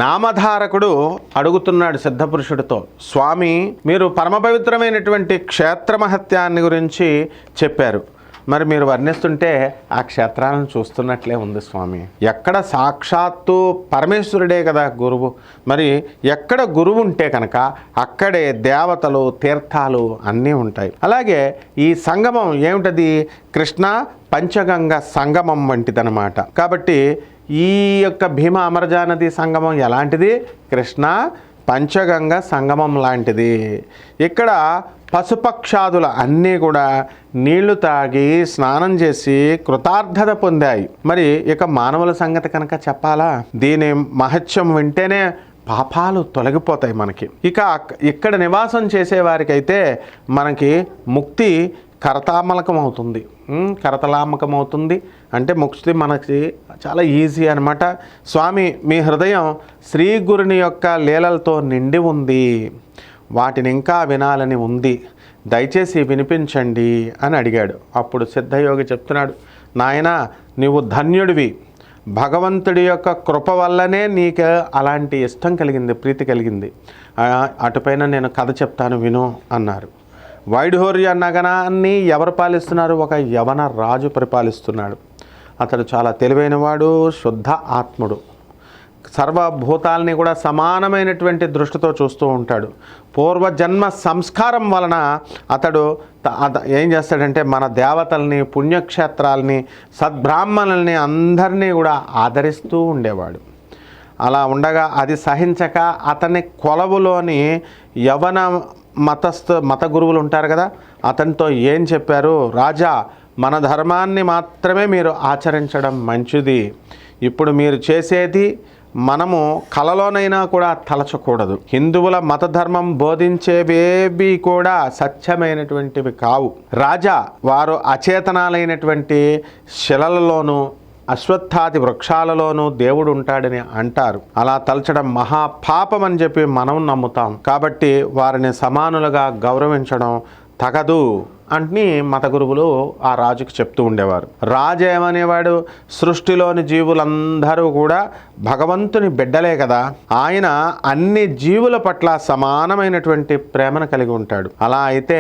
నామధారకుడు అడుగుతున్నాడు సిద్ధపురుషుడితో, స్వామి మీరు పరమ పవిత్రమైనటువంటి క్షేత్ర మహత్యాన్ని గురించి చెప్పారు, మరి మీరు వర్ణిస్తుంటే ఆ క్షేత్రాలను చూస్తున్నట్లే ఉంది స్వామి. ఎక్కడ సాక్షాత్తు పరమేశ్వరుడే కదా గురువు, మరి ఎక్కడ గురువు ఉంటే కనుక అక్కడే దేవతలు తీర్థాలు అన్నీ ఉంటాయి. అలాగే ఈ సంగమం ఏమిటది? కృష్ణ పంచగంగ సంగమం వంటిదనమాట. కాబట్టి ఈ యొక్క భీమ అమరజా నది సంగమం ఎలాంటిది? కృష్ణ పంచగంగ సంగమం లాంటిది. ఇక్కడ పశుపక్షాదుల అన్నీ కూడా నీళ్లు తాగి స్నానం చేసి కృతార్థత పొందాయి. మరి ఇక మానవుల సంగతి కనుక చెప్పాలా? దీని మహత్యం వింటేనే పాపాలు తొలగిపోతాయి మనకి. ఇక ఇక్కడ నివాసం చేసేవారికైతే మనకి ముక్తి కరతామలకం అవుతుంది, కరతలామకం అవుతుంది. అంటే ముక్తి మనకి చాలా ఈజీ అనమాట. స్వామి మీ హృదయం శ్రీ గురుని యొక్క లీలలతో నిండి ఉంది, వాటిని ఇంకా వినాలని ఉంది, దయచేసి వినిపించండి అని అడిగాడు. అప్పుడు సిద్ధయోగి చెప్తున్నాడు, నాయనా నీవు ధన్యుడివి, భగవంతుడి యొక్క కృప వల్లనే నీకు అలాంటి ఇష్టం కలిగింది, ప్రీతి కలిగింది. అటుపైన నేను కథ చెప్తాను విను అన్నారు. వైఢూర్య నగరాన్ని ఎవరు పాలిస్తున్నారు? ఒక యవన రాజు పరిపాలిస్తున్నాడు. అతడు చాలా తెలివైనవాడు, శుద్ధ ఆత్ముడు, సర్వభూతాలని కూడా సమానమైనటువంటి దృష్టితో చూస్తూ ఉంటాడు. పూర్వజన్మ సంస్కారం వలన అతడు ఏం చేస్తాడంటే మన దేవతల్ని, పుణ్యక్షేత్రాలని, సద్బ్రాహ్మణుల్ని అందరినీ కూడా ఆదరిస్తూ ఉండేవాడు. అలా ఉండగా అది సహించక అతని కొలవులోని యవన మత గురువులు ఉంటారు కదా, అతనితో ఏం చెప్పారు? రాజా, మన ధర్మాన్ని మాత్రమే మీరు ఆచరించడం మంచిది. ఇప్పుడు మీరు చేసేది మనము కలలోనైనా కూడా తలచకూడదు. హిందువుల మత ధర్మం బోధించేవేవి కూడా సత్యమైనటువంటివి కావు. రాజా, వారు అచేతనాలైనటువంటి శిలలలోనూ అశ్వత్థాది వృక్షాలలోనూ దేవుడు ఉంటాడని అంటారు. అలా తలచడం మహాపాపం అని చెప్పి మనం నమ్ముతాం. కాబట్టి వారిని సమానులుగా గౌరవించడం తగదు అని మత గురువులు ఆ రాజుకు చెప్తూ ఉండేవారు. రాజు ఏమనేవాడు? సృష్టిలోని జీవులందరూ కూడా భగవంతుని బిడ్డలే కదా, ఆయన అన్ని జీవుల పట్ల సమానమైనటువంటి ప్రేమను కలిగి ఉంటాడు. అలా అయితే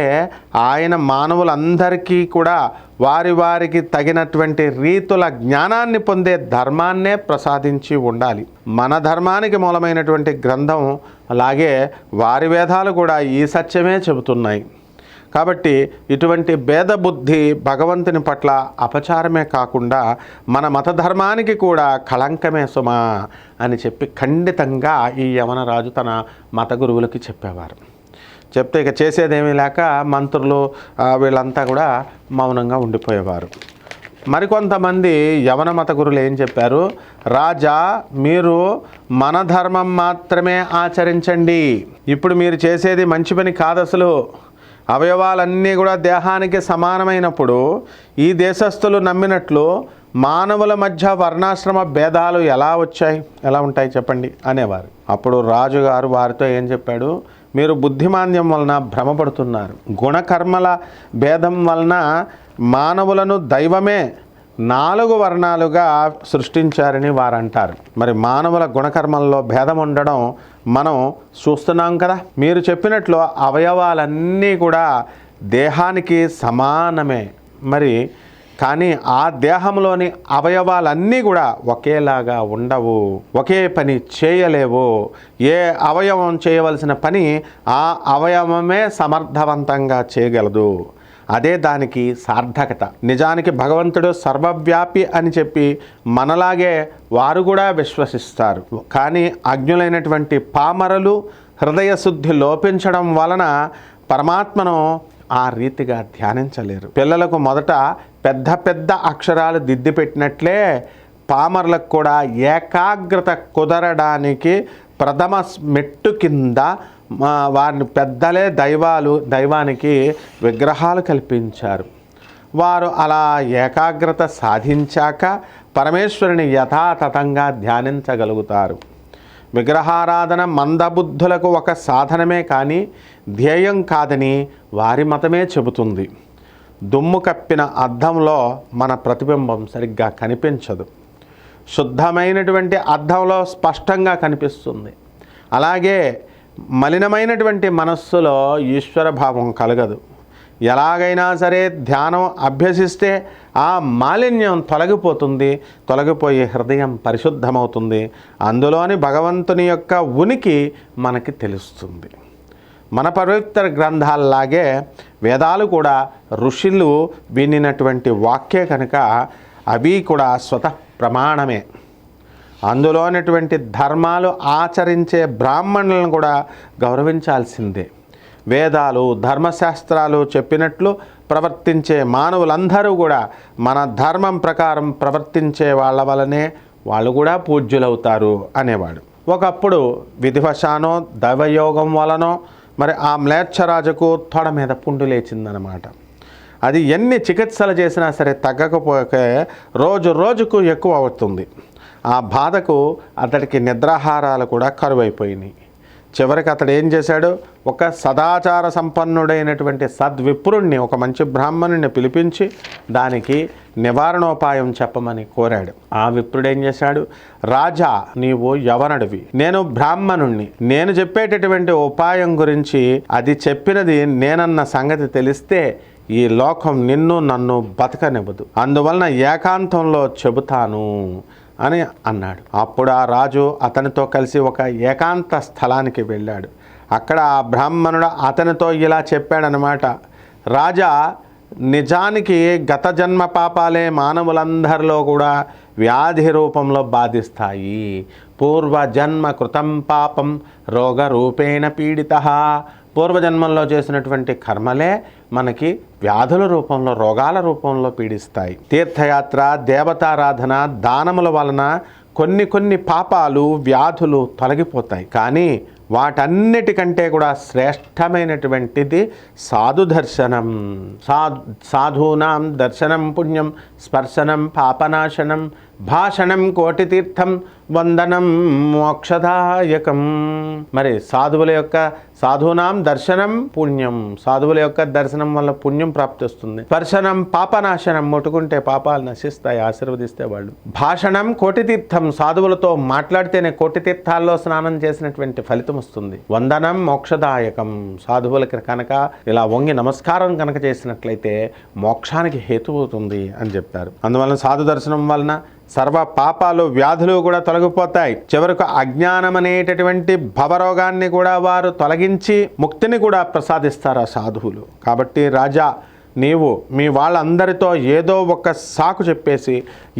ఆయన మానవులందరికీ కూడా వారి వారికి తగినటువంటి రీతుల జ్ఞానాన్ని పొందే ధర్మాన్నే ప్రసాదించి ఉండాలి. మన ధర్మానికి మూలమైనటువంటి గ్రంథం అలాగే వారి వేదాలు కూడా ఈ సత్యమే చెబుతున్నాయి. కాబట్టి ఇటువంటి భేద బుద్ధి భగవంతుని పట్ల అపచారమే కాకుండా మన మత ధర్మానికి కూడా కళంకమే సుమా అని చెప్పి ఖండితంగా ఈ యవన రాజు తన మత గురువులకి చెప్పేవారు. చెప్తే ఇక చేసేదేమీ లేక మంత్రులు వీళ్ళంతా కూడా మౌనంగా ఉండిపోయేవారు. మరికొంతమంది యవన మత గురువులు ఏం చెప్పారు? రాజా, మీరు మన ధర్మం మాత్రమే ఆచరించండి. ఇప్పుడు మీరు చేసేది మంచి పని కాదు. అసలు అవయవాలన్నీ కూడా దేహానికి సమానమైనప్పుడు ఈ దేశస్థులు నమ్మినట్లు మానవుల మధ్య వర్ణాశ్రమ భేదాలు ఎలా ఉంటాయి చెప్పండి అనేవారు. అప్పుడు రాజుగారు వారితో ఏం చెప్పాడు? మీరు బుద్ధిమాంద్యం వలన భ్రమపడుతున్నారు. గుణకర్మల భేదం వలన మానవులను దైవమే 4 వర్ణాలుగా సృష్టించారని వారు అంటారు. మరి మానవుల గుణకర్మల్లో భేదం ఉండడం మనం చూస్తున్నాం కదా. మీరు చెప్పినట్లు అవయవాలన్నీ కూడా దేహానికి సమానమే, మరి కానీ ఆ దేహంలోని అవయవాలన్నీ కూడా ఒకేలాగా ఉండవు, ఒకే పని చేయలేవు. ఏ అవయవం చేయవలసిన పని ఆ అవయవమే సమర్థవంతంగా చేయగలదు. అదే దానికి సార్థకత. నిజానికి భగవంతుడు సర్వవ్యాపి అని చెప్పి మనలాగే వారు కూడా విశ్వసిస్తారు. కానీ అజ్ఞులైనటువంటి పామరులు హృదయ శుద్ధి లోపించడం వలన పరమాత్మను ఆ రీతిగా ధ్యానించలేరు. పిల్లలకు మొదట పెద్ద పెద్ద అక్షరాలు దిద్ది పెట్టినట్లే పామరులకు కూడా ఏకాగ్రత కుదరడానికి ప్రథమ మెట్టు కింద వారిని పెద్దలే దైవానికి విగ్రహాలు కల్పించారు. వారు అలా ఏకాగ్రత సాధించాక పరమేశ్వరుని యథాతథంగా ధ్యానించగలుగుతారు. విగ్రహారాధన మందబుద్ధులకు ఒక సాధనమే కానీ ధ్యేయం కాదని వారి మతమే చెబుతుంది. దుమ్ము కప్పిన అద్దంలో మన ప్రతిబింబం సరిగ్గా కనిపించదు. శుద్ధమైనటువంటి అద్దంలో స్పష్టంగా కనిపిస్తుంది. అలాగే మలినమైనటువంటి మనస్సులో ఈశ్వర భావం కలగదు. ఎలాగైనా సరే ధ్యానం అభ్యసిస్తే ఆ మాలిన్యం తొలగిపోతుంది, తొలగిపోయి హృదయం పరిశుద్ధమవుతుంది. అందులోని భగవంతుని యొక్క ఉనికి మనకి తెలుస్తుంది. మన పవిత్ర గ్రంథాల్లాగే వేదాలు కూడా ఋషులు వినినటువంటి వాక్యే కనుక అవి కూడా స్వతః ప్రమాణమే. అందులోనటువంటి ధర్మాలు ఆచరించే బ్రాహ్మణులను కూడా గౌరవించాల్సిందే. వేదాలు ధర్మశాస్త్రాలు చెప్పినట్లు ప్రవర్తించే మానవులందరూ కూడా మన ధర్మం ప్రకారం ప్రవర్తించే వాళ్ళ వలనే వాళ్ళు కూడా పూజ్యులవుతారు అనేవాడు. ఒకప్పుడు విధివశానో దైవయోగం వలనో మరి ఆ మ్లేచ్ఛరాజుకు తొడ మీద పుండు లేచిందనమాట. అది ఎన్ని చికిత్సలు చేసినా సరే తగ్గకపోతే రోజు రోజుకు ఎక్కువ అవుతుంది. ఆ బాధకు అతడికి నిద్రాహారాలు కూడా కరువైపోయినాయి. చివరికి అతడు ఏం చేశాడు, ఒక సదాచార సంపన్నుడైనటువంటి సద్విప్రుణ్ణి, ఒక మంచి బ్రాహ్మణుని పిలిపించి దానికి నివారణోపాయం చెప్పమని కోరాడు. ఆ విప్రుడు ఏం చేశాడు, రాజా నీవు యవనుడివి, నేను బ్రాహ్మణుణ్ణి, నేను చెప్పేటటువంటి ఉపాయం గురించి అది చెప్పినది నేనన్న సంగతి తెలిస్తే ఈ లోకం నిన్ను నన్ను బతకనివ్వదు, అందువలన ఏకాంతంలో చెబుతాను అని అన్నాడు. అప్పుడు ఆ రాజు అతనితో కలిసి ఒక ఏకాంత స్థలానికి వెళ్ళాడు. అక్కడ ఆ బ్రాహ్మణుడు అతనితో ఇలా చెప్పాడనమాట, రాజా నిజానికి గత జన్మ పాపాలే మానవులందరిలో కూడా వ్యాధి రూపంలో బాధిస్తాయి. పూర్వజన్మ కృతం పాపం రోగ రూపేణ పీడిత. పూర్వజన్మంలో చేసినటువంటి కర్మలే మనకి వ్యాధుల రూపంలో, రోగాల రూపంలో పీడిస్తాయి. తీర్థయాత్ర, దేవతారాధన, దానముల వలన కొన్ని పాపాలు, వ్యాధులు తొలగిపోతాయి. కానీ వాటన్నిటికంటే కూడా శ్రేష్టమైనటువంటిది సాధు దర్శనం. సాధూనాం దర్శనం పుణ్యం, స్పర్శనం పాపనాశనం, భాషణం కోటితీర్థం, వందనం మోక్షదాయకం. మరి సాధువునాం దర్శనం పుణ్యం, సాధువుల యొక్క దర్శనం వల్ల పుణ్యం ప్రాప్తిస్తుంది. స్పర్శనం పాపనాశనం, ముట్టుకుంటే పాపాలు నశిస్తాయి, ఆశీర్వదిస్తే వాళ్ళు. భాషణం కోటితీర్థం, సాధువులతో మాట్లాడితేనే కోటి తీర్థాల్లో స్నానం చేసినటువంటి ఫలితం వస్తుంది. వందనం మోక్షదాయకం, సాధువులకి కనుక ఇలా వంగి నమస్కారం కనుక చేసినట్లయితే మోక్షానికి హేతువుతుంది అని చెప్పారు. అందువలన సాధు దర్శనం వలన సర్వ పాపాలు, వ్యాధులు కూడా తొలగిపోతాయి. చివరకు అజ్ఞానం అనేటటువంటి భవరోగాన్ని కూడా వారు తొలగించి ముక్తిని కూడా ప్రసాదిస్తారు ఆ సాధువులు. కాబట్టి రాజా నీవు మీ వాళ్ళందరితో ఏదో ఒక సాకు చెప్పేసి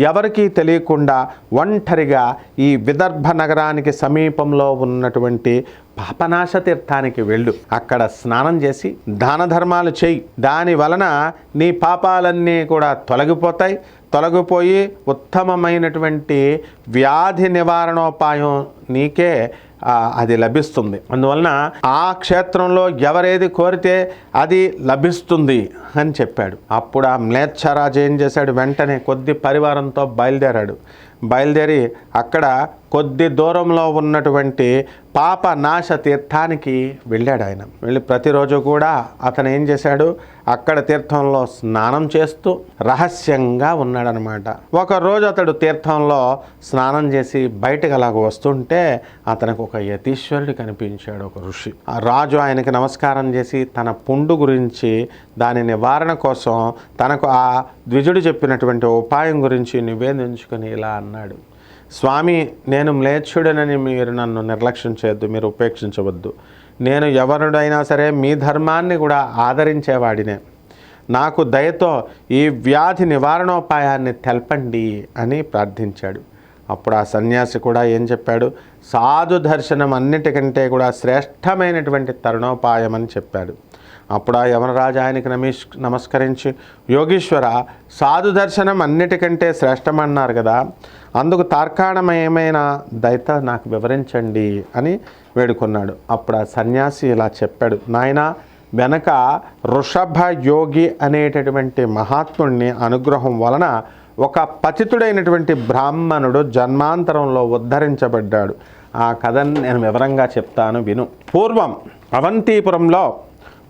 ఎవరికీ తెలియకుండా ఒంటరిగా ఈ విదర్భ నగరానికి సమీపంలో ఉన్నటువంటి పాపనాశ తీర్థానికి వెళ్ళు. అక్కడ స్నానం చేసి దాన ధర్మాలు చేయి. దాని వలన నీ పాపాలన్నీ కూడా తొలగిపోయి ఉత్తమమైనటువంటి వ్యాధి నివారణోపాయం నీకే అది లభిస్తుంది. అందువలన ఆ క్షేత్రంలో ఎవరేది కోరితే అది లభిస్తుంది అని చెప్పాడు. అప్పుడు ఆ మ్లేచ్ఛరాజు ఏం చేశాడు, వెంటనే కొద్ది పరివారంతో బయలుదేరి అక్కడ కొద్ది దూరంలో ఉన్నటువంటి పాపనాశ తీర్థానికి వెళ్ళాడు. ఆయన వెళ్ళి ప్రతిరోజు కూడా అతను ఏం చేశాడు, అక్కడ తీర్థంలో స్నానం చేస్తూ రహస్యంగా ఉన్నాడనమాట. ఒకరోజు అతడు తీర్థంలో స్నానం చేసి బయటకు అలాగ వస్తుంటే అతనికి ఒక యతీశ్వరుడు కనిపించాడు, ఒక ఋషి. ఆ రాజు ఆయనకి నమస్కారం చేసి తన పుండు గురించి, దాని నివారణ కోసం తనకు ఆ ద్విజుడు చెప్పినటువంటి ఉపాయం గురించి నివేదించుకొని ఇలా అన్నాడు, స్వామి నేను మ్లేచ్ఛుడనని మీరు నన్ను నిర్లక్ష్యం చేయొద్దు, మీరు ఉపేక్షించవద్దు. నేను ఎవరుడైనా సరే మీ ధర్మాన్ని కూడా ఆదరించేవాడినే. నాకు దయతో ఈ వ్యాధి నివారణోపాయాన్ని తెలపండి అని ప్రార్థించాడు. అప్పుడు ఆ సన్యాసి కూడా ఏం చెప్పాడు, సాధు దర్శనం అన్నిటికంటే కూడా శ్రేష్టమైనటువంటి తరుణోపాయం అని చెప్పాడు. అప్పుడు ఆ యమనరాజు ఆయనకి నమస్కరించి, యోగీశ్వర సాధు దర్శనం అన్నిటికంటే శ్రేష్టమన్నారు కదా, అందుకు తార్కాణమయమైన దయతో నాకు వివరించండి అని వేడుకున్నాడు. అప్పుడు ఆ సన్యాసి ఇలా చెప్పాడు, నాయనా వెనక వృషభ యోగి అనేటటువంటి మహాత్ముడిని అనుగ్రహం వలన ఒక పతితుడైనటువంటి బ్రాహ్మణుడు జన్మాంతరంలో ఉద్ధరించబడ్డాడు. ఆ కథను నేను వివరంగా చెప్తాను, విను. పూర్వం అవంతిపురంలో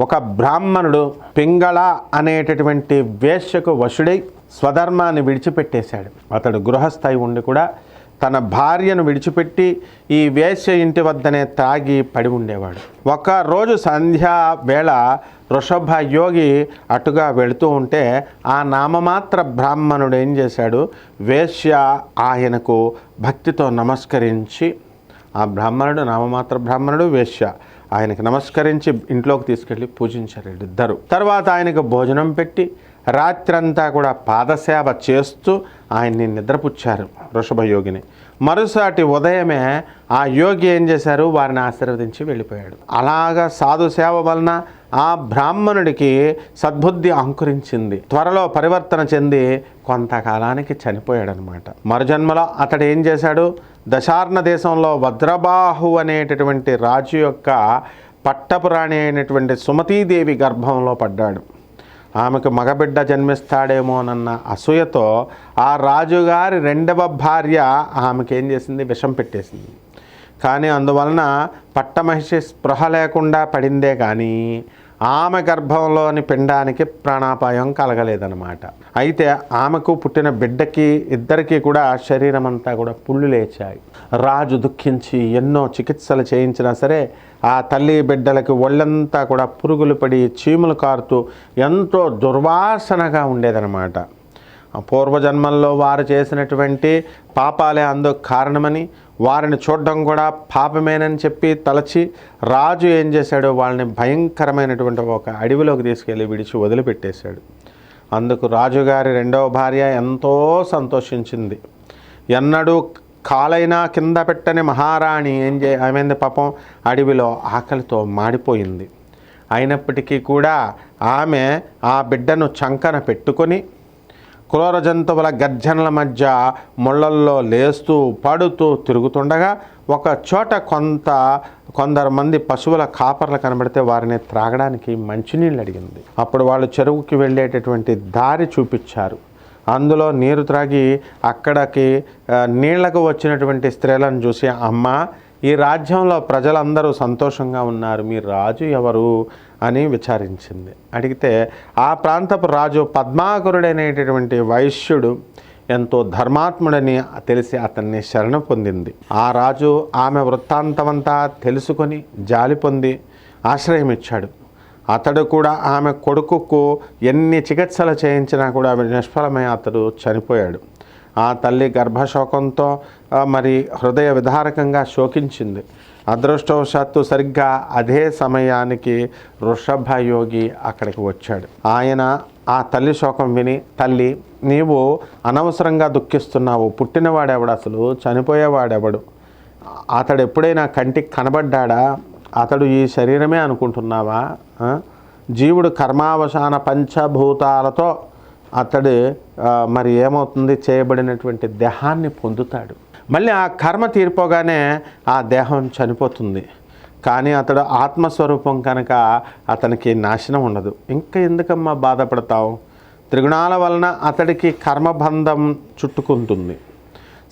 ఒక బ్రాహ్మణుడు పింగళ అనేటటువంటి వేశ్యకు వశుడై స్వధర్మాన్ని విడిచిపెట్టేశాడు. అతడు గృహస్థై ఉండి కూడా తన భార్యను విడిచిపెట్టి ఈ వేశ్య ఇంటి వద్దనే తాగి పడి ఉండేవాడు. ఒకరోజు సంధ్యా వేళ వృషభ యోగి అటుగా వెళుతూ ఉంటే ఆ నామమాత్ర బ్రాహ్మణుడు ఏం చేశాడు, వేశ్య ఆయనకు భక్తితో నమస్కరించి, ఆ బ్రాహ్మణుడు నామమాత్ర బ్రాహ్మణుడు, వేశ్య ఆయనకు నమస్కరించి ఇంట్లోకి తీసుకెళ్ళి పూజించారు ఇద్దరు. తర్వాత ఆయనకు భోజనం పెట్టి రాత్రంతా కూడా పాదసేవ చేస్తూ ఆయన్ని నిద్రపుచ్చారు వృషభయోగిని. మరుసాటి ఉదయమే ఆ యోగి ఏం చేశారు, వారిని ఆశీర్వదించి వెళ్ళిపోయాడు. అలాగా సాధు సేవ వలన ఆ బ్రాహ్మణుడికి సద్బుద్ధి అంకురించింది. త్వరలో పరివర్తన చెంది కొంతకాలానికి చనిపోయాడనమాట. మరుజన్మలో అతడు ఏం చేశాడు, దశార్ణ దేశంలో వజ్రబాహు అనేటటువంటి రాజు యొక్క పట్టపురాణి అయినటువంటి సుమతీదేవి గర్భంలో పడ్డాడు. ఆమెకు మగబిడ్డ జన్మిస్తాడేమోనన్న అసూయతో ఆ రాజుగారి రెండవ భార్య ఆమెకి ఏం చేసింది, విషం పెట్టేసింది. కానీ అందువలన పట్టమహిషి స్పృహ లేకుండా పడిందే కానీ ఆమె గర్భంలోని పిండానికి ప్రాణాపాయం కలగలేదన్నమాట. అయితే ఆమెకు పుట్టిన బిడ్డకి ఇద్దరికీ కూడా శరీరం అంతా కూడా పుళ్ళు లేచాయి. రాజు దుఃఖించి ఎన్నో చికిత్సలు చేయించినా సరే ఆ తల్లి బిడ్డలకి ఒళ్ళంతా కూడా పురుగులు పడి చీములు కారుతూ ఎంతో దుర్వాసనగా ఉండేదన్నమాట. పూర్వజన్మల్లో వారు చేసినటువంటి పాపాలే అందుకు కారణమని, వారిని చూడడం కూడా పాపమేనని చెప్పి తలచి రాజు ఏం చేశాడు, వాళ్ళని భయంకరమైనటువంటి ఒక అడవిలోకి తీసుకెళ్ళి విడిచి వదిలిపెట్టేశాడు. అందుకు రాజుగారి రెండవ భార్య ఎంతో సంతోషించింది. ఎన్నడూ కాలైనా కింద పెట్టని మహారాణి ఏమైంది పాపం, అడవిలో ఆకలితో మాడిపోయింది. అయినప్పటికీ కూడా ఆమె ఆ బిడ్డను చంకన పెట్టుకొని క్రూర జంతువుల గర్జనల మధ్య ముళ్ళల్లో లేస్తూ పడుతూ తిరుగుతుండగా ఒక చోట కొందరు మంది పశువుల కాపర్లు కనబడితే వారిని త్రాగడానికి మంచినీళ్ళు అడిగింది. అప్పుడు వాళ్ళు చెరువుకి వెళ్ళేటటువంటి దారి చూపించారు. అందులో నీరు త్రాగి అక్కడికి నీళ్లకు వచ్చినటువంటి స్త్రీలను చూసి, అమ్మ, ఈ రాజ్యంలో ప్రజలందరూ సంతోషంగా ఉన్నారు, మీ రాజు ఎవరు అని విచారించింది. అడిగితే ఆ ప్రాంతపు రాజు పద్మాకరుడనేటటువంటి వైశ్యుడు ఎంతో ధర్మాత్ముడని తెలిసి అతన్ని శరణ పొందింది. ఆ రాజు ఆమె వృత్తాంతమంతా తెలుసుకొని జాలి పొంది ఆశ్రయం ఇచ్చాడు. అతడు కూడా ఆమె కొడుకుకు ఎన్ని చికిత్సలు చేయించినా కూడా నిష్ఫలమై అతడు చనిపోయాడు. ఆ తల్లి గర్భశోకంతో మరి హృదయ విదారకంగా శోకించింది. అదృష్టవశాత్తు సరిగ్గా అదే సమయానికి వృషభయోగి అక్కడికి వచ్చాడు. ఆయన ఆ తల్లి శోకం విని, తల్లి, నీవు అనవసరంగా దుఃఖిస్తున్నావు, పుట్టినవాడెవడు, అసలు చనిపోయేవాడెవడు, అతడు ఎప్పుడైనా కంటికి కనబడ్డా, అతడు ఈ శరీరమే అనుకుంటున్నావా? జీవుడు కర్మావసాన పంచభూతాలతో అతడు మరి ఏమవుతుంది, చేయబడినటువంటి దేహాన్ని పొందుతాడు. మళ్ళీ ఆ కర్మ తీరిపోగానే ఆ దేహం చనిపోతుంది. కానీ అతడు ఆత్మస్వరూపం కనుక అతనికి నాశనం ఉండదు. ఇంకా ఎందుకమ్మా బాధపడతావు? త్రిగుణాల వలన అతడికి కర్మబంధం చుట్టుకుంటుంది.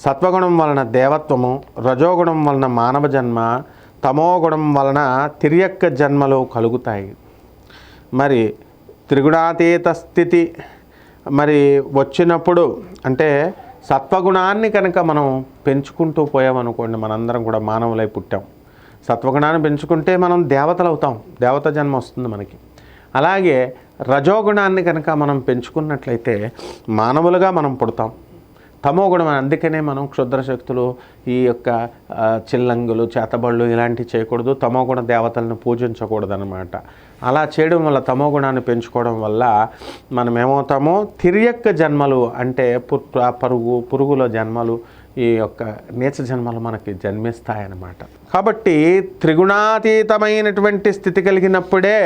సత్వగుణం వలన దేవత్వము, రజోగుణం వలన మానవ జన్మ, తమోగుణం వలన తిర్యక్క జన్మలు కలుగుతాయి. మరి త్రిగుణాతీత స్థితి మరి వచ్చినప్పుడు, అంటే సత్వగుణాన్ని కనుక మనం పెంచుకుంటూ పోయామనుకోండి, మనందరం కూడా మానవులై పుట్టాం. సత్వగుణాన్ని పెంచుకుంటే మనం దేవతలు అవుతాం, దేవత జన్మ వస్తుంది మనకి. అలాగే రజోగుణాన్ని కనుక మనం పెంచుకున్నట్లయితే మానవులుగా మనం పుడతాం. తమోగుణం, అందుకనే మనం క్షుద్ర శక్తులు, ఈ యొక్క చిల్లంగులు, చేతబళ్ళు ఇలాంటివి చేయకూడదు, తమోగుణ దేవతలను పూజించకూడదు అనమాట. అలా చేయడం వల్ల, తమోగుణాన్ని పెంచుకోవడం వల్ల మనం ఏమవుతామో, తిర్యక్క జన్మలు అంటే పురుగుల జన్మలు, ఈ యొక్క నీచ జన్మలు మనకి జన్మిస్తాయన్నమాట. కాబట్టి త్రిగుణాతీతమైనటువంటి స్థితి కలిగినప్పుడే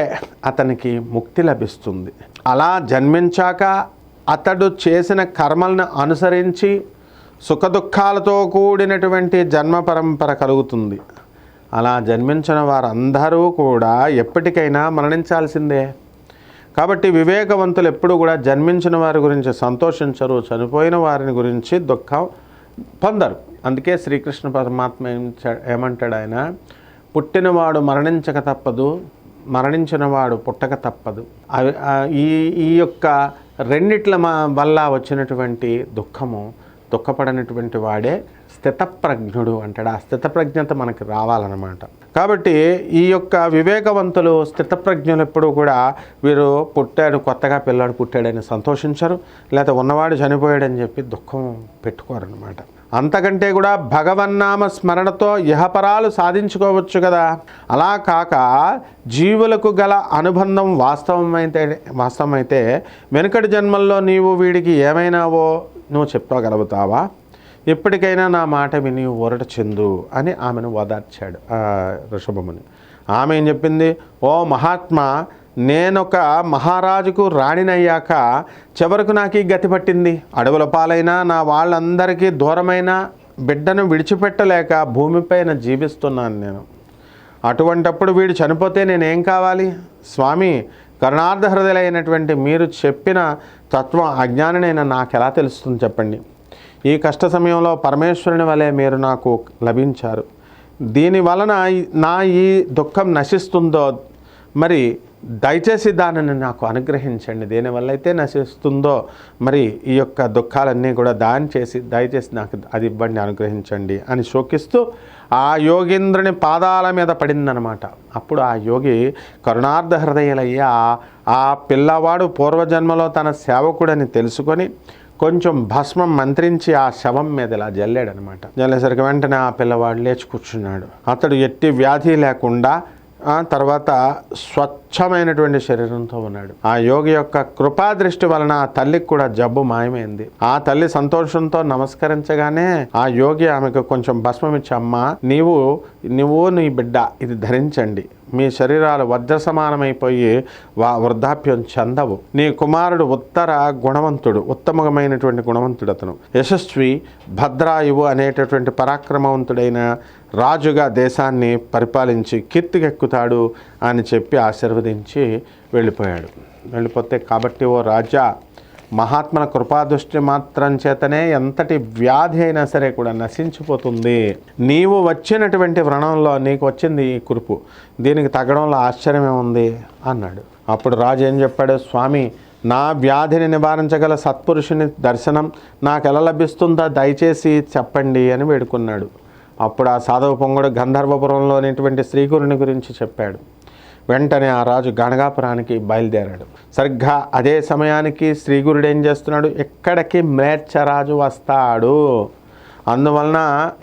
అతనికి ముక్తి లభిస్తుంది. అలా జన్మించాక అతడు చేసిన కర్మలను అనుసరించి సుఖదుఖాలతో కూడినటువంటి జన్మ పరంపర కలుగుతుంది. అలా జన్మించిన వారందరూ కూడా ఎప్పటికైనా మరణించాల్సిందే. కాబట్టి వివేకవంతులు ఎప్పుడు కూడా జన్మించిన వారి గురించి సంతోషించరు, చనిపోయిన వారిని గురించి దుఃఖం పొందరు. అందుకే శ్రీకృష్ణ పరమాత్మ ఏమంటాడు, ఆయన పుట్టినవాడు మరణించక తప్పదు, మరణించినవాడు పుట్టక తప్పదు. ఈ యొక్క రెండిట్ల వల్ల వచ్చినటువంటి దుఃఖము, దుఃఖపడినటువంటి వాడే స్థితప్రజ్ఞుడు అంటాడు. ఆ స్థితప్రజ్ఞత మనకి రావాలన్నమాట. కాబట్టి ఈ యొక్క వివేకవంతులు స్థితప్రజ్ఞులు ఎప్పుడూ కూడా వీరు పుట్టాడు, కొత్తగా పిల్లాడు పుట్టాడని సంతోషించరు, లేకపోతే ఉన్నవాడు చనిపోయాడని చెప్పి దుఃఖం పెట్టుకోరనమాట. అంతకంటే కూడా భగవన్నామ స్మరణతో ఇహపరాలు సాధించుకోవచ్చు కదా. అలా కాక జీవులకు గల అనుబంధం వాస్తవమైతే వెనుకటి జన్మల్లో నీవు వీడికి ఏమైనావో నువ్వు చెప్పగలుగుతావా? ఇప్పటికైనా నా మాట విని ఊరట చెందు అని ఆమెను ఓదార్చాడు ఋషభముని. ఆమె ఏం చెప్పింది? ఓ మహాత్మా, నేనొక మహారాజుకు రాణినయ్యాక చివరకు నాకు ఈ గతి పట్టింది. అడవుల పాలైనా నా వాళ్ళందరికీ దూరమైన బిడ్డను విడిచిపెట్టలేక భూమిపైన జీవిస్తున్నాను నేను. అటువంటప్పుడు వీడు చనిపోతే నేనేం కావాలి? స్వామి, కరుణార్థ హృదయులైనటువంటి మీరు చెప్పిన తత్వం అజ్ఞాననైనా నాకెలా తెలుస్తుంది చెప్పండి. ఈ కష్ట సమయంలో పరమేశ్వరుని వలె మీరు నాకు లభించారు. దీని వలన నా ఈ దుఃఖం నశిస్తుందో మరి దయచేసి దానిని నాకు అనుగ్రహించండి. దేనివల్ల అయితే నశిస్తుందో మరి ఈ యొక్క దుఃఖాలన్నీ కూడా దయచేసి నాకు అది ఇవ్వండి, అనుగ్రహించండి అని శోకిస్తూ ఆ యోగీంద్రుని పాదాల మీద పడిందనమాట. అప్పుడు ఆ యోగి కరుణార్థ హృదయులయ్యా ఆ పిల్లవాడు పూర్వజన్మలో తన సేవకుడని తెలుసుకొని కొంచెం భస్మం మంత్రించి ఆ శవం మీద ఇలా జల్లాడనమాట. జల్లేసరికి వెంటనే ఆ పిల్లవాడు లేచి కూర్చున్నాడు. అతడు ఎట్టి వ్యాధి లేకుండా తర్వాత స్వచ్ఛమైనటువంటి శరీరంతో ఉన్నాడు. ఆ యోగి యొక్క కృపాదృష్టి వలన ఆ తల్లికి కూడా జబ్బు మాయమైంది. ఆ తల్లి సంతోషంతో నమస్కరించగానే ఆ యోగి ఆమెకు కొంచెం భస్మం ఇచ్చి, అమ్మా, నువ్వు నీ బిడ్డ ఇది ధరించండి. మీ శరీరాలు వజ్ర సమానమైపోయి వృద్ధాప్యం చెందవు. నీ కుమారుడు ఉత్తమమైనటువంటి గుణవంతుడు. అతను యశస్వి భద్రాయువు అనేటటువంటి పరాక్రమవంతుడైన రాజుగా దేశాన్ని పరిపాలించి కీర్తికెక్కుతాడు అని చెప్పి ఆశీర్వదించి వెళ్ళిపోతే, కాబట్టి ఓ రాజా, మహాత్మల కృపాదృష్టి మాత్రం చేతనే ఎంతటి వ్యాధి అయినా సరే కూడా నశించిపోతుంది. నీవు వచ్చినటువంటి వ్రణంలో నీకు వచ్చింది ఈ కురుపు, దీనికి తగ్గడంలో ఆశ్చర్యమే ఉంది అన్నాడు. అప్పుడు రాజు ఏం చెప్పాడు? స్వామి, నా వ్యాధిని నివారించగల సత్పురుషుని దర్శనం నాకు ఎలా లభిస్తుందో దయచేసి చెప్పండి అని వేడుకున్నాడు. అప్పుడు ఆ సాధవ పొంగుడు గంధర్వపురంలోనిటువంటి శ్రీగురుని గురించి చెప్పాడు. వెంటనే ఆ రాజు గణగాపురానికి బయలుదేరాడు. సరిగ్గా అదే సమయానికి శ్రీగురుడు ఏం చేస్తున్నాడు? ఇక్కడికి మ్లేచ్ఛరాజు వస్తాడు. అందువలన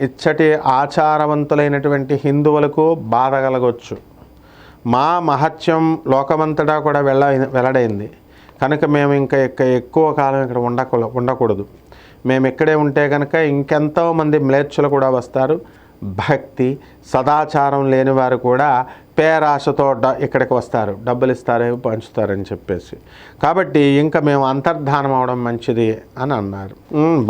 ఇచ్చటి ఆచారవంతులైనటువంటి హిందువులకు బాధ కలగొచ్చు. మా మహత్యం లోకమంతటా కూడా వెల్లడైంది కనుక మేము ఇంకా ఎక్కువ కాలం ఇక్కడ ఉండకూడదు. మేము ఇక్కడే ఉంటే కనుక ఇంకెంతోమంది మ్లేచ్ఛులు కూడా వస్తారు. భక్తి సదాచారం లేని వారు కూడా పేరాశతో ఇక్కడికి వస్తారు, డబ్బులు ఇస్తారే పంచుతారని చెప్పేసి. కాబట్టి ఇంకా మేము అంతర్ధానం అవడం మంచిది అని అన్నారు.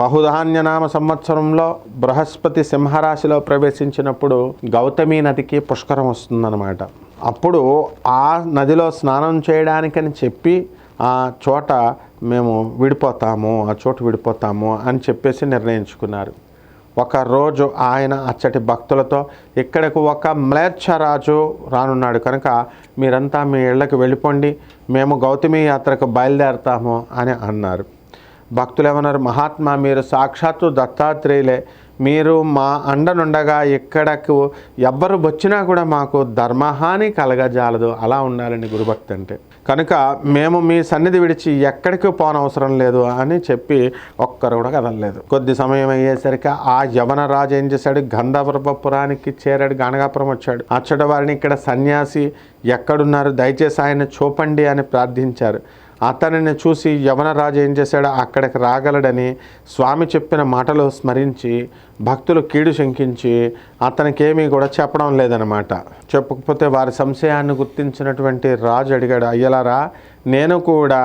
బహుధాన్యనామ సంవత్సరంలో బృహస్పతి సింహరాశిలో ప్రవేశించినప్పుడు గౌతమి నదికి పుష్కరం వస్తుందన్నమాట. అప్పుడు ఆ నదిలో స్నానం చేయడానికని చెప్పి ఆ చోట విడిపోతాము అని చెప్పేసి నిర్ణయించుకున్నారు. ఒకరోజు ఆయన అచ్చటి భక్తులతో, ఇక్కడకు ఒక మ్లేచ్ఛరాజు రానున్నాడు కనుక మీరంతా మీ ఇళ్ళకి వెళ్ళిపోండి, మేము గౌతమి యాత్రకు బయలుదేరతాము అని అన్నారు. భక్తులు ఏమన్నారు? మహాత్మా, మీరు సాక్షాత్తు దత్తాత్రేయులే, మీరు మా అండనుండగా ఇక్కడకు ఎవ్వరు వచ్చినా కూడా మాకు ధర్మహాని కలగజాలదు. అలా ఉండాలని గురుభక్తి అంటే. కనుక మేము మీ సన్నిధి విడిచి ఎక్కడికి పోనవసరం లేదు అని చెప్పి ఒక్కరు కూడా కదలలేదు. కొద్ది సమయం అయ్యేసరికి ఆ యవన రాజు ఏం చేశాడు? గంధర్వపురానికి చేరాడు, గణగాపురం వచ్చాడు. అచ్చట వారిని ఇక్కడ సన్యాసి ఎక్కడున్నారు, దయచేసి ఆయన చూపండి అని ప్రార్థించారు. అతనిని చూసి యవనరాజు ఏం చేశాడు? అక్కడికి రాగలడని స్వామి చెప్పిన మాటలు స్మరించి భక్తులు కీడు శంకించి అతనికేమీ కూడా చెప్పడం లేదనమాట. చెప్పకపోతే వారి సంశయాన్ని గుర్తించినటువంటి రాజు అడిగాడు, అయ్యలారా, నేను కూడా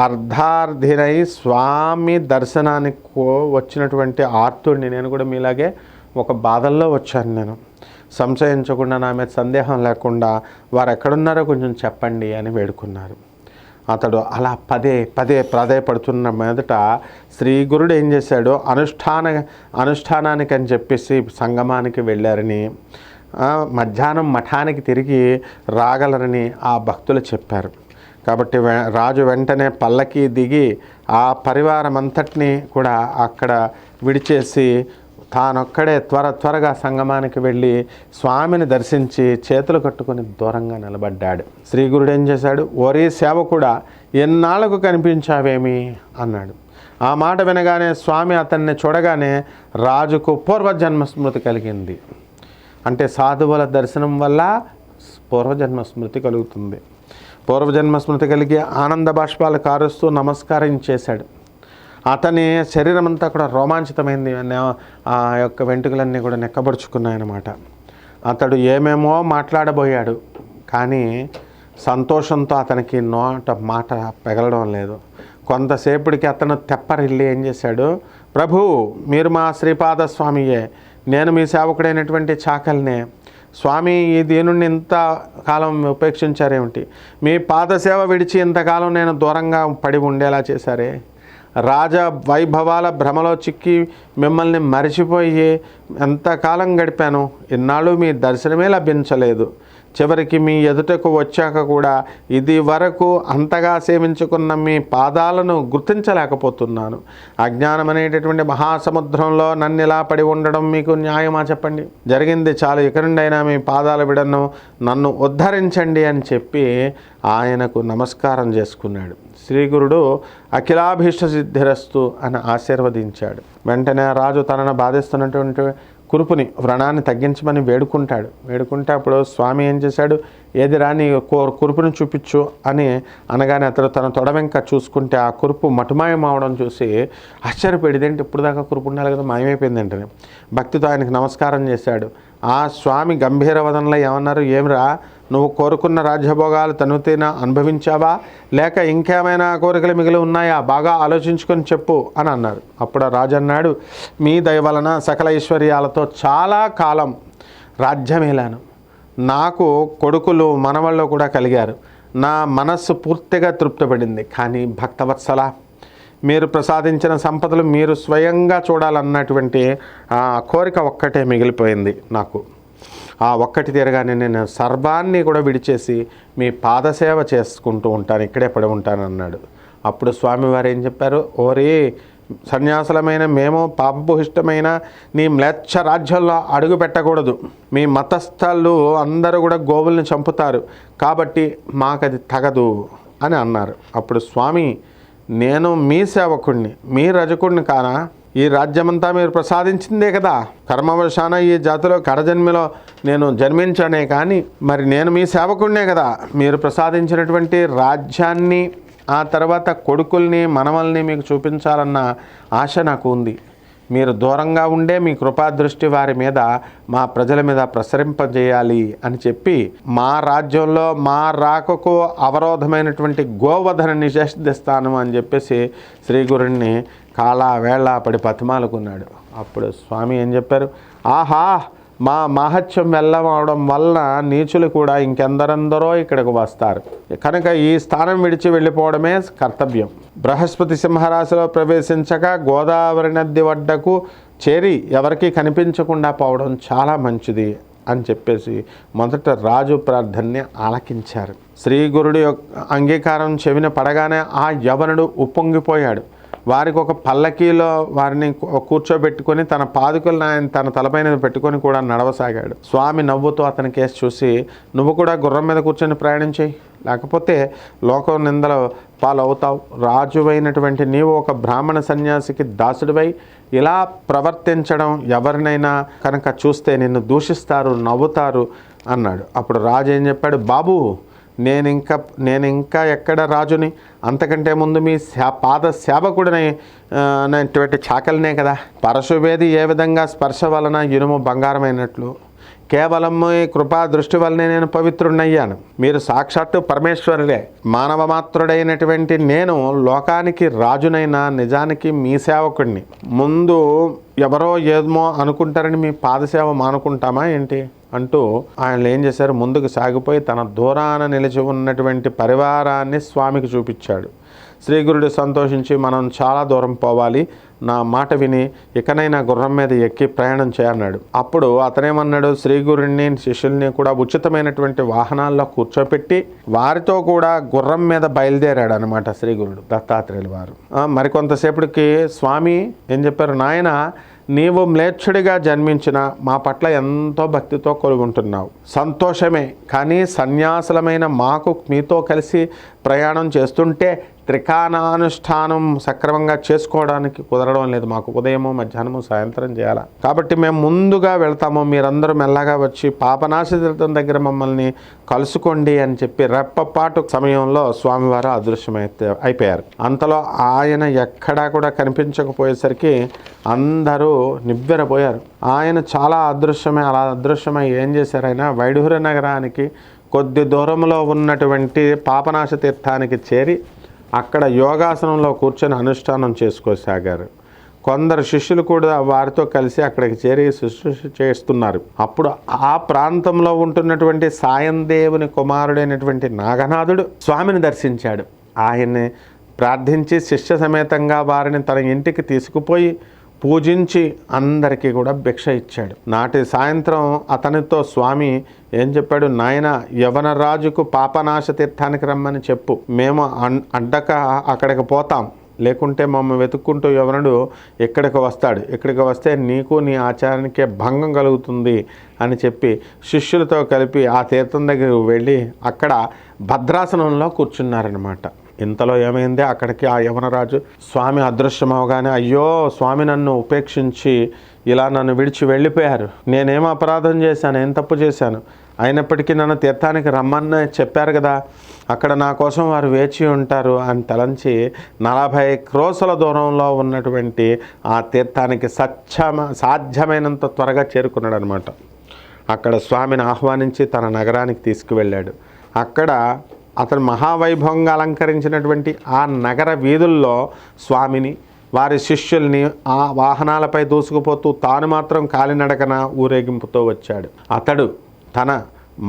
అర్ధార్థినై స్వామి దర్శనానికి వచ్చినటువంటి ఆర్తుడిని, నేను కూడా మీలాగే ఒక బాధల్లో వచ్చాను. నేను సంశయించకుండా, నా మీద సందేహం లేకుండా వారు ఎక్కడున్నారో కొంచెం చెప్పండి అని వేడుకున్నారు. అతడు అలా పదే ప్రాధాయపడుతున్న మీదట శ్రీ గురుడు ఏం చేశాడు? అనుష్ఠానానికి అని చెప్పేసి సంగమానికి వెళ్ళారని, మధ్యాహ్నం మఠానికి తిరిగి రాగలరని ఆ భక్తులు చెప్పారు. కాబట్టి రాజు వెంటనే పల్లకి దిగి ఆ పరివారం అంతటినీ కూడా అక్కడ విడిచేసి తానొక్కడే త్వరగా సంగమానికి వెళ్ళి స్వామిని దర్శించి చేతులు కట్టుకొని దూరంగా నిలబడ్డాడు. శ్రీ గురుడు ఏం చేశాడు? ఓరీ సేవకుడా, ఎన్నాళ్లకు కనిపించావేమి అన్నాడు. ఆ మాట వినగానే స్వామి అతన్ని చూడగానే రాజుకు పూర్వజన్మ స్మృతి కలిగింది. అంటే సాధువుల దర్శనం వల్ల పూర్వజన్మ స్మృతి కలుగుతుంది. పూర్వజన్మ స్మృతి కలిగి ఆనంద బాష్పాలు కారుస్తూ నమస్కారం చేశాడు. అతని శరీరం అంతా కూడా రోమాంచితమైంది. ఆ యొక్క వెంట్రుకలన్నీ కూడా నెక్కబరుచుకున్నాయన్నమాట. అతడు ఏమేమో మాట్లాడబోయాడు, కానీ సంతోషంతో అతనికి నోట మాట పెగలడం లేదు. కొంతసేపటికి అతను తెప్పరిల్లి ఏం చేశాడు? ప్రభు, మీరు మా శ్రీపాద స్వామియే, నేను మీ సేవకుడైనటువంటి చాకల్నే. స్వామి, ఈ దీనుణ్ణి ఇంతకాలం ఉపేక్షించారేమిటి? మీ పాదసేవ విడిచి ఇంతకాలం నేను దూరంగా పడి ఉండేలా చేశారే. రాజ వైభవాల భ్రమలో చిక్కి మిమ్మల్ని మరిచిపోయి ఎంతకాలం గడిపాను. ఇన్నాళ్ళు మీ దర్శనమే లభించలేదు. చివరికి మీ ఎదుటకు వచ్చాక కూడా ఇది వరకు అంతగా సేవించుకున్న మీ పాదాలను గుర్తించలేకపోతున్నాను. అజ్ఞానం అనేటటువంటి మహాసముద్రంలో నన్ను ఇలా పడి ఉండడం మీకు న్యాయమా చెప్పండి? జరిగింది చాలు, ఇక నుండైనా మీ పాదాలు విడను, నన్ను ఉద్ధరించండి అని చెప్పి ఆయనకు నమస్కారం చేసుకున్నాడు. శ్రీగురుడు అఖిలాభీష్ట సిద్ధిరస్తు అని ఆశీర్వదించాడు. వెంటనే రాజు తనను బాధిస్తున్నటువంటి కురుపుని, వ్రణాన్ని తగ్గించమని వేడుకుంటే అప్పుడు స్వామి ఏం చేశాడు? ఏది రాని కురుపుని చూపించు అని అనగానే అతడు తన తొడ వెంక చూసుకుంటే ఆ కురుపు మటుమాయం అవడం చూసి ఆశ్చర్యపడిదేంటి, ఇప్పుడు దాకా కురుపు ఉండాలి కదా, మాయమైపోయిందంటనే భక్తితో ఆయనకు నమస్కారం చేశాడు. ఆ స్వామి గంభీర వదనలో ఏమన్నారు? ఏమిరా, నువ్వు కోరుకున్న రాజ్యభోగాలు తనుతీన అనుభవించావా, లేక ఇంకేమైనా కోరికలు మిగిలి ఉన్నాయా? బాగా ఆలోచించుకొని చెప్పు అని అన్నారు. అప్పుడు రాజు అన్నాడు, మీ దయ వలన సకల ఐశ్వర్యాలతో చాలా కాలం రాజ్యమేలాను. నాకు కొడుకులు మనవళ్ళు కూడా కలిగారు. నా మనస్సు పూర్తిగా తృప్తిపడింది. కానీ భక్తవత్సల, మీరు ప్రసాదించిన సంపదలు మీరు స్వయంగా చూడాలన్నటువంటి కోరిక ఒక్కటే మిగిలిపోయింది నాకు. ఆ ఒక్కటి తీరగానే నేను సర్వాన్ని కూడా విడిచేసి మీ పాదసేవ చేసుకుంటూ ఉంటాను, ఇక్కడే పడి ఉంటాను అన్నాడు. అప్పుడు స్వామివారు ఏం చెప్పారు? ఓరే సన్యాసులమైన మేము పాపభూయిష్టమైన నీ మ్లేచ్ఛ రాజ్యంలో అడుగు పెట్టకూడదు. మీ మతస్థులు అందరూ కూడా గోవుల్ని చంపుతారు, కాబట్టి మాకది తగదు అని అన్నారు. అప్పుడు స్వామి, నేను మీ సేవకుణ్ణి, మీ రజకుణ్ణి కానా? ఈ రాజ్యమంతా మీరు ప్రసాదించిందే కదా. కర్మవశాన ఈ జాతిలో కడజన్మిలో నేను జన్మించానే కానీ మరి నేను మీ సేవకుడినే కదా. మీరు ప్రసాదించినటువంటి రాజ్యాన్ని, ఆ తర్వాత కొడుకుల్ని మనవల్ని మీకు చూపించాలన్న ఆశ నాకు ఉంది. మీరు దూరంగా ఉండే మీ కృపాదృష్టి వారి మీద, మా ప్రజల మీద ప్రసరింపజేయాలి అని చెప్పి మా రాజ్యంలో మా రాకకు అవరోధమైనటువంటి గోవధన నిషేధిస్తాను అని చెప్పేసి శ్రీ గురుణ్ణి కాళ్ళ వేళ్ళ పడి బతిమాలుకున్నాడు. అప్పుడు స్వామి ఏం చెప్పారు? ఆహా, మా మహత్యం వెళ్ళవడం వలన నీచులు కూడా ఇంకెందరెందరో ఇక్కడికి వస్తారు. కనుక ఈ స్థానం విడిచి వెళ్ళిపోవడమే కర్తవ్యం. బృహస్పతి సింహరాశిలో ప్రవేశించక గోదావరి నది వడ్డకు చేరి ఎవరికీ కనిపించకుండా పోవడం చాలా మంచిది అని చెప్పేసి మొదట రాజు ప్రార్థనని ఆలకించారు. శ్రీ గురుడి అంగీకారం చెవిన పడగానే ఆ యవనుడు ఉప్పొంగిపోయాడు. వారికి ఒక పల్లకీలో వారిని కూర్చోబెట్టుకొని తన పాదుకలను ఆయన తన తలపైన పెట్టుకొని కూడా నడవసాగాడు. స్వామి నవ్వుతూ అతని కేసు చూసి, నువ్వు కూడా గుర్రం మీద కూర్చొని ప్రయాణం చేయి, లేకపోతే లోకం నిందల పాలవుతావు. రాజువైనటువంటి నీవు ఒక బ్రాహ్మణ సన్యాసికి దాసుడివై ఇలా ప్రవర్తించడం ఎవరినైనా కనుక చూస్తే నిన్ను దూషిస్తారు, నవ్వుతారు అన్నాడు. అప్పుడు రాజు ఏం చెప్పాడు? బాబు, నేను ఇంకా ఎక్కడ రాజుని? అంతకంటే ముందు మీ పాద సేవకుడిని అనేటువంటి చాకలినే కదా. పరశువేది ఏ విధంగా స్పర్శ వలన ఇనుము బంగారమైనట్లు కేవలం ఈ కృపా దృష్టి వల్లనే నేను పవిత్రుడయ్యాను. మీరు సాక్షాత్తు పరమేశ్వరుడే. మానవ మాత్రుడైనటువంటి నేను లోకానికి రాజునైనా నిజానికి మీ సేవకుడిని. ముందు ఎవరో ఏమో అనుకుంటారని మీ పాదసేవ మానుకుంటామా ఏంటి అంటూ ఆయన ఏం చేశారు? ముందుకు సాగిపోయి తన దూరాన నిలిచి ఉన్నటువంటి పరివారాన్ని స్వామికి చూపించాడు. శ్రీగురుడు సంతోషించి, మనం చాలా దూరం పోవాలి, నా మాట విని ఇకనైనా గుర్రం మీద ఎక్కి ప్రయాణం చేయన్నాడు. అప్పుడు అతనేమన్నాడు? శ్రీగురుడిని శిష్యుల్ని కూడా ఉచితమైనటువంటి వాహనాల్లో కూర్చోపెట్టి వారితో కూడా గుర్రం మీద బయలుదేరాడు అనమాట శ్రీగురుడు దత్తాత్రేయుల వారు. మరికొంతసేపటికి స్వామి ఏం చెప్పారు? నాయన, నీవు మ్లేచ్ఛుడిగా జన్మించిన మా పట్ల ఎంతో భక్తితో కొలుగుంటున్నావు. సంతోషమే, కానీ సన్యాసులమైన మాకు మీతో కలిసి ప్రయాణం చేస్తుంటే త్రికాణానుష్ఠానం సక్రమంగా చేసుకోవడానికి కుదరడం లేదు. మాకు ఉదయము, మధ్యాహ్నము, సాయంత్రం చేయాలి. కాబట్టి మేము ముందుగా వెళ్తాము, మీరందరూ మెల్లగా వచ్చి పాపనాశ తీర్థం దగ్గర మమ్మల్ని కలుసుకోండి అని చెప్పి రెప్పపాటు సమయంలో స్వామివారు అయిపోయారు. అంతలో ఆయన ఎక్కడా కూడా కనిపించకపోయేసరికి అందరూ నివ్వెరపోయారు. ఆయన చాలా అలా అదృశ్యమై ఏం చేశారు, ఆయన వైఢూర్య నగరానికి కొద్ది దూరంలో ఉన్నటువంటి పాపనాశ తీర్థానికి చేరి అక్కడ యోగాసనంలో కూర్చొని అనుష్ఠానం చేసుకోసాగారు. కొందరు శిష్యులు కూడా వారితో కలిసి అక్కడికి చేరి శుశ్రూష చేస్తున్నారు. అప్పుడు ఆ ప్రాంతంలో ఉంటున్నటువంటి సాయందేవుని కుమారుడైనటువంటి నాగనాథుడు స్వామిని దర్శించాడు. ఆయన్ని ప్రార్థించి శిష్య సమేతంగా వారిని తన ఇంటికి తీసుకుపోయి పూజించి అందరికీ కూడా భిక్ష ఇచ్చాడు. నాటి సాయంత్రం అతనితో స్వామి ఏం చెప్పాడు, నాయన యవన రాజుకు పాపనాశ తీర్థానికి రమ్మని చెప్పు, మేము అడ్డక అక్కడికి పోతాం, లేకుంటే మమ్మల్ని వెతుక్కుంటూ యవనుడు ఇక్కడికి వస్తాడు, ఇక్కడికి వస్తే నీకు నీ ఆచారానికే భంగం కలుగుతుంది అని చెప్పి శిష్యులతో కలిపి ఆ తీర్థం దగ్గరికి వెళ్ళి అక్కడ భద్రాసనంలో కూర్చున్నారనమాట. ఇంతలో ఏమైంది, అక్కడికి ఆ యవనరాజు స్వామి అదృశ్యమవగానే, అయ్యో స్వామి నన్ను ఉపేక్షించి ఇలా నన్ను విడిచి వెళ్ళిపోయారు, నేనేం అపరాధం చేశాను, ఏం తప్పు చేశాను, అయినప్పటికీ నన్ను తీర్థానికి రమ్మని చెప్పారు కదా, అక్కడ నా కోసం వారు వేచి ఉంటారు అని తలంచి 40 క్రోసుల దూరంలో ఉన్నటువంటి ఆ తీర్థానికి సాధ్యమైనంత త్వరగా చేరుకున్నాడు అనమాట. అక్కడ స్వామిని ఆహ్వానించి తన నగరానికి తీసుకువెళ్ళాడు. అక్కడ అతను మహావైభవంగా అలంకరించినటువంటి ఆ నగర వీధుల్లో స్వామిని, వారి శిష్యుల్ని ఆ వాహనాలపై దూసుకుపోతూ తాను మాత్రం కాలినడకన ఊరేగింపుతో వచ్చాడు. అతడు తన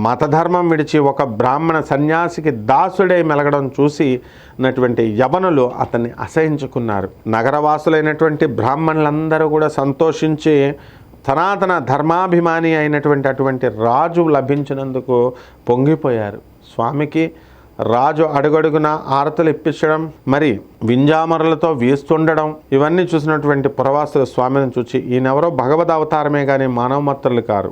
మతధర్మం విడిచి ఒక బ్రాహ్మణ సన్యాసికి దాసుడై మెలగడం చూసినటువంటి యవనులు అతన్ని అసహించుకున్నారు. నగరవాసులైనటువంటి బ్రాహ్మణులందరూ కూడా సంతోషించి సనాతన ధర్మాభిమాని అయినటువంటి అటువంటి రాజు లభించినందుకు పొంగిపోయారు. స్వామికి రాజు అడుగడుగున ఆరతులు ఇప్పించడం, మరి వింజామరలతో వీస్తుండడం, ఇవన్నీ చూసినటువంటి పురవాసులు స్వామిని చూచి ఈయనెవరో భగవద్ అవతారమే కానీ మానవ మాత్రులు కారు,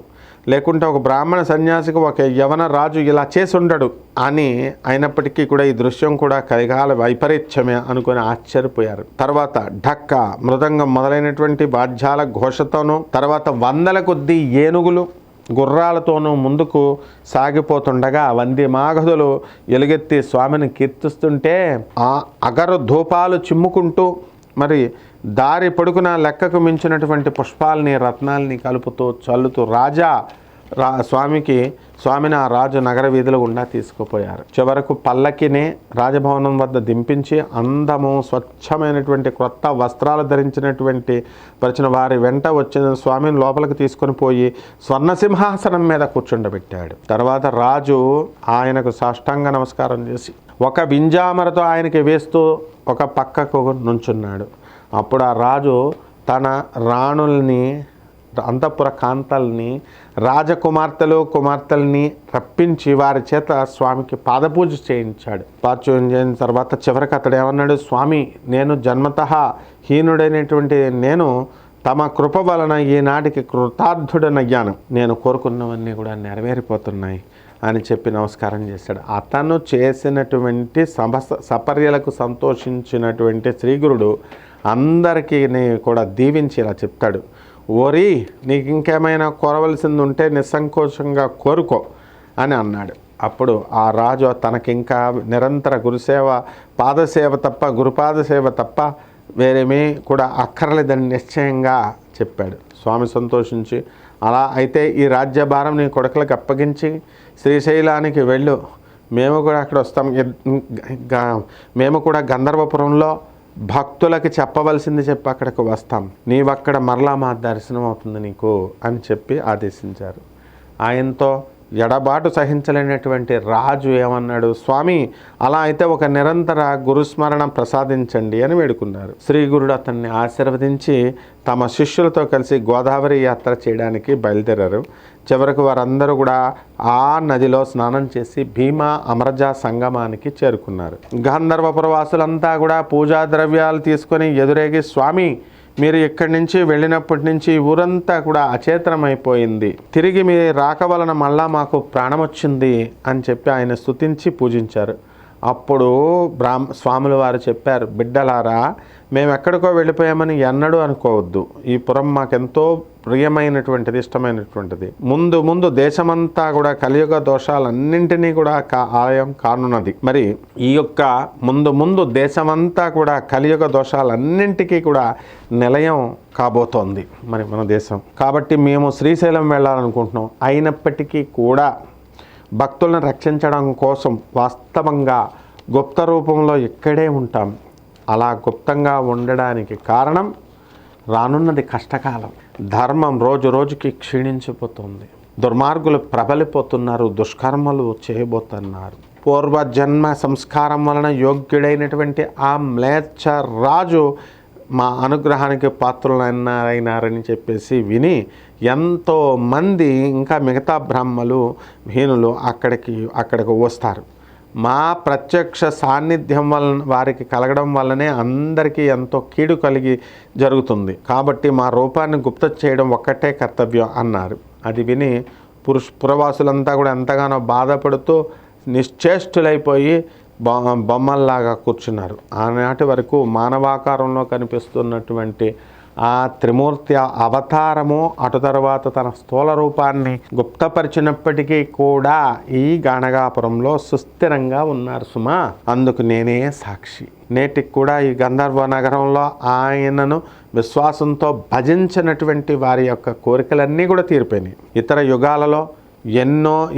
లేకుంటే ఒక బ్రాహ్మణ సన్యాసికి ఒక యవన రాజు ఇలా చేసి ఉండడు అని అయినప్పటికీ కూడా ఈ దృశ్యం కూడా కలిగాల వైపరీత్యమే అనుకుని ఆశ్చర్యపోయారు. తర్వాత ఢక్క, మృదంగం మొదలైనటువంటి వాద్యాల ఘోషతోనూ, తర్వాత 100ల కొద్దీ ఏనుగులు గుర్రాలతోనూ ముందుకు సాగిపోతుండగా వంది మాగధులు ఎలుగెత్తి స్వామిని కీర్తిస్తుంటే ఆ అగరు ధూపాలు చిమ్ముకుంటూ మరి దారి పొడుగున లెక్కకు మించినటువంటి పుష్పాలని రత్నాలని కలుపుతూ చల్లుతూ స్వామిని ఆ రాజు నగర వీధుల గుండా తీసుకుపోయారు. చివరకు పల్లకినే రాజభవనం వద్ద దింపించి అందము స్వచ్ఛమైనటువంటి క్రొత్త వస్త్రాలు ధరించినటువంటి పరిచిన వారి వెంట వచ్చిన స్వామిని లోపలికి తీసుకొని పోయి స్వర్ణసింహాసనం మీద కూర్చుండబెట్టాడు. తర్వాత రాజు ఆయనకు సాష్టాంగ నమస్కారం చేసి ఒక వింజామరతో ఆయనకి వేస్తూ ఒక పక్కకు నుంచున్నాడు. అప్పుడు ఆ రాజు తన రాణుల్ని, అంతఃపుర కాంతల్ని, రాజకుమార్తెలు కుమార్తెల్ని రప్పించి వారి చేత స్వామికి పాదపూజ చేయించాడు. చేయిన తర్వాత చివరికి అతడు ఏమన్నాడు, స్వామి నేను జన్మతః హీనుడైనటువంటి నేను తమ కృప వలన ఈనాటికి కృతార్థుడనయ్యాను, నేను కోరుకున్నవన్నీ కూడా నెరవేరిపోతున్నాయి అని చెప్పి నమస్కారం చేశాడు. అతను చేసినటువంటి సపర్యలకు సంతోషించినటువంటి శ్రీగురుడు అందరికీ కూడా దీవించి ఇలా చెప్తాడు, ఓరి నీకు ఇంకేమైనా కోరవలసింది ఉంటే నిస్సంకోచంగా కోరుకో అని అన్నాడు. అప్పుడు ఆ రాజు తనకింకా నిరంతర గురుసేవ, పాదసేవ తప్ప, గురుపాద సేవ తప్ప వేరేమీ కూడా అక్కర్లేదని నిశ్చయంగా చెప్పాడు. స్వామి సంతోషించి, అలా అయితే ఈ రాజ్యభారం నీ కొడుకులకు అప్పగించి శ్రీశైలానికి వెళ్ళు, మేము కూడా అక్కడ వస్తాం, మేము కూడా గంధర్వపురంలో భక్తులకి చెప్పవలసింది చెప్పి అక్కడికి వస్తాం, నీవక్కడ మరలా మా దర్శనం అవుతుంది నీకు అని చెప్పి ఆదేశించారు. ఆయనతో ఎడబాటు సహించలేనటువంటి రాజు ఏమన్నాడు, స్వామి అలా అయితే ఒక నిరంతర గురుస్మరణ ప్రసాదించండి అని వేడుకున్నారు. శ్రీ గురుడు అతన్ని ఆశీర్వదించి తమ శిష్యులతో కలిసి గోదావరి యాత్ర చేయడానికి బయలుదేరారు. చివరకు వారందరూ కూడా ఆ నదిలో స్నానం చేసి భీమా అమరజ సంగమానికి చేరుకున్నారు. గంధర్వపురవాసులంతా కూడా పూజా ద్రవ్యాలు తీసుకొని ఎదురేగి, స్వామి మీరు ఇక్కడి నుంచి వెళ్ళినప్పటి నుంచి ఈ ఊరంతా కూడా అచేతనమైపోయింది. తిరిగి మీ రాక వలన మళ్ళా మాకు ప్రాణం వచ్చింది అని చెప్పి ఆయన స్తుతించి పూజించారు. అప్పుడు స్వాముల వారు చెప్పారు, బిడ్డలారా, మేము ఎక్కడికో వెళ్ళిపోయామని ఎన్నడూ అనుకోవద్దు. ఈ పురం మాకెంతో ప్రియమైనటువంటిది, ఇష్టమైనటువంటిది. ముందు ముందు దేశమంతా కూడా కలియుగ దోషాలన్నింటినీ కూడా ఆలయం కానున్నది. మరి ఈ యొక్క ముందు ముందు దేశమంతా కూడా కలియుగ దోషాలన్నింటికీ కూడా నిలయం కాబోతోంది మరి మన దేశం. కాబట్టి మేము శ్రీశైలం వెళ్ళాలనుకుంటున్నాం. అయినప్పటికీ కూడా భక్తులను రక్షించడం కోసం వాస్తవంగా గుప్త రూపంలో ఇక్కడే ఉంటాం. అలా గుప్తంగా ఉండడానికి కారణం రానున్నది కష్టకాలం. ధర్మం రోజు రోజుకి క్షీణించిపోతుంది. దుర్మార్గులు ప్రబలిపోతున్నారు, దుష్కర్మలు చేయబోతున్నారు. పూర్వజన్మ సంస్కారం వలన యోగ్యుడైనటువంటి ఆ మ్లేచ్ఛ రాజు మా అనుగ్రహానికి పాత్రులైనారని చెప్పేసి విని ఎంతోమంది ఇంకా మిగతా బ్రాహ్మలు హీనులు అక్కడికి వస్తారు. మా ప్రత్యక్ష సాన్నిధ్యం వలన వారికి కలగడం వల్లనే అందరికీ ఎంతో కీడు కలిగి జరుగుతుంది. కాబట్టి మా రూపాన్ని గుప్త చేయడం ఒక్కటే కర్తవ్యం అన్నారు. అది విని పురవాసులంతా కూడా ఎంతగానో బాధపడుతూ నిశ్చేష్టులైపోయి బొమ్మల్లాగా కూర్చున్నారు. ఆనాటి వరకు మానవాకారంలో కనిపిస్తున్నటువంటి ఆ త్రిమూర్తి అవతారము అటు తర్వాత తన స్థూల రూపాన్ని గుప్తపరిచినప్పటికీ కూడా ఈ గాణగాపురంలో సుస్థిరంగా ఉన్నారు సుమా. అందుకు నేనే సాక్షి. నేటికి కూడా ఈ గంధర్వ నగరంలో ఆయనను విశ్వాసంతో భజించినటువంటి వారి యొక్క కోరికలన్నీ కూడా తీరిపోయినాయి. ఇతర యుగాలలో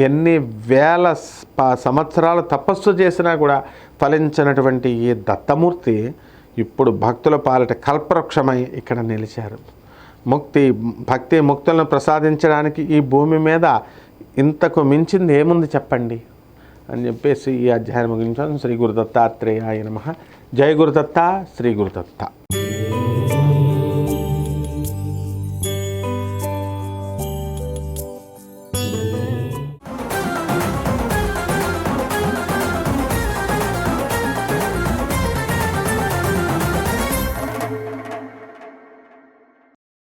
ఎన్ని వేల సంవత్సరాలు తపస్సు చేసినా కూడా ఫలించినటువంటి ఈ దత్తమూర్తి ఇప్పుడు భక్తుల పాలిట కల్పవృక్షమై ఇక్కడ నిలిచారు. భక్తి ముక్తులను ప్రసాదించడానికి ఈ భూమి మీద ఇంతకు మించింది ఏముంది చెప్పండి అని చెప్పేసి ఈ అధ్యాయం ముగించాను. శ్రీ గురుదత్తాత్రేయాయ నమః. జై గురుదత్త, శ్రీ గురుదత్త.